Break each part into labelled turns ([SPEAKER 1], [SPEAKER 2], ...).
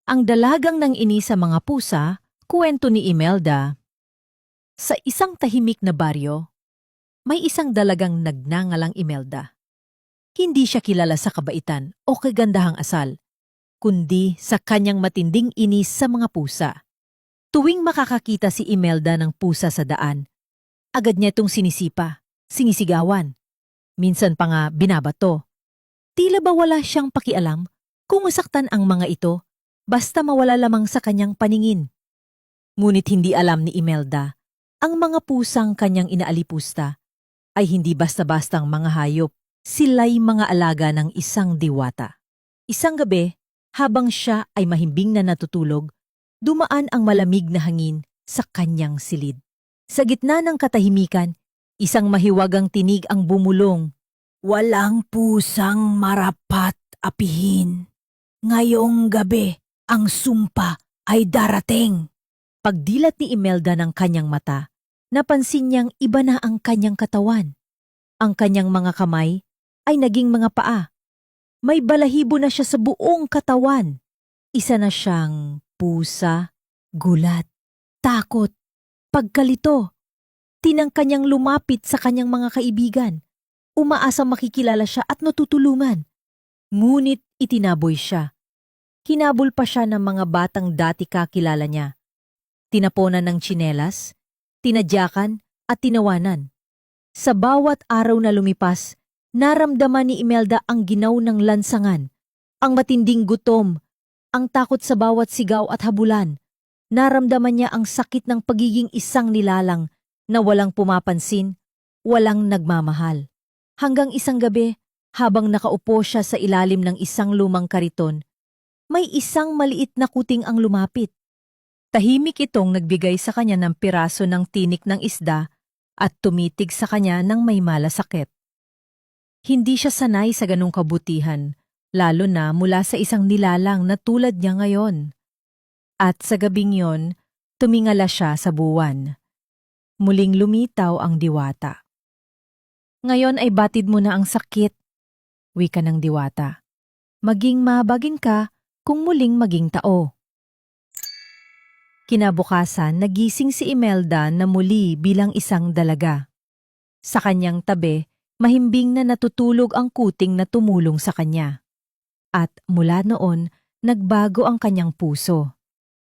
[SPEAKER 1] Ang dalagang nang ini sa mga pusa, kuwento ni Imelda. Sa isang tahimik na baryo, may isang dalagang nagngangalang Imelda. Hindi siya kilala sa kabaitan o kagandahang asal, kundi sa kanyang matinding inis sa mga pusa. Tuwing makakakita si Imelda ng pusa sa daan, agad niya itong sinisipa, sinisigawan, minsan pa nga binabato. Tila ba wala siyang pakialam kung masaktan ang mga ito, basta mawala lamang sa kanyang paningin. Ngunit hindi alam ni Imelda, ang mga pusang kanyang inaalipusta ay hindi basta-bastang mga hayop, sila'y mga alaga ng isang diwata. Isang gabi, habang siya ay mahimbing na natutulog, dumaan ang malamig na hangin sa kanyang silid. Sa gitna ng katahimikan, isang mahiwagang tinig ang bumulong. Walang pusang marapat apihin. Ngayong gabi, ang sumpa ay darating. Pagdilat ni Imelda ng kanyang mata, napansin niyang iba na ang kanyang katawan. Ang kanyang mga kamay ay naging mga paa. May balahibo na siya sa buong katawan. Isa na siyang pusa, gulat, takot, pagkalito. Tinangka niyang lumapit sa kanyang mga kaibigan. Umaasang makikilala siya at natutulungan. Ngunit itinaboy siya. Hinabol pa siya ng mga batang dati kakilala niya. Tinaponan ng tsinelas, tinadyakan at tinawanan. Sa bawat araw na lumipas, naramdaman ni Imelda ang ginaw ng lansangan, ang matinding gutom, ang takot sa bawat sigaw at habulan. Naramdaman niya ang sakit ng pagiging isang nilalang na walang pumapansin, walang nagmamahal. Hanggang isang gabi, habang nakaupo siya sa ilalim ng isang lumang kariton, may isang maliit na kuting ang lumapit. Tahimik itong nagbigay sa kanya ng piraso ng tinik ng isda at tumitig sa kanya ng may malasakit. Hindi siya sanay sa ganong kabutihan, lalo na mula sa isang nilalang na tulad niya ngayon. At sa gabing yon, tumingala siya sa buwan. Muling lumitaw ang diwata. Ngayon ay batid mo na ang sakit, wika ng diwata. Maging mabagin ka kung muling maging tao. Kinabukasan, nagising si Imelda na muli bilang isang dalaga. Sa kanyang tabi, mahimbing na natutulog ang kuting na tumulong sa kanya. At mula noon, nagbago ang kanyang puso.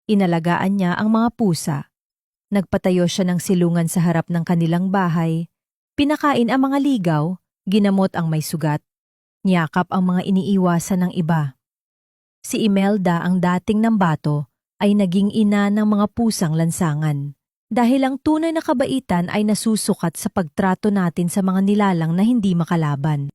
[SPEAKER 1] Inalagaan niya ang mga pusa. Nagpatayo siya ng silungan sa harap ng kanilang bahay. Pinakain ang mga ligaw, ginamot ang may sugat. Niyakap ang mga iniiwasan ng iba. Si Imelda, ang dating nambato, ay naging ina ng mga pusang lansangan. Dahil ang tunay na kabaitan ay nasusukat sa pagtrato natin sa mga nilalang na hindi makalaban.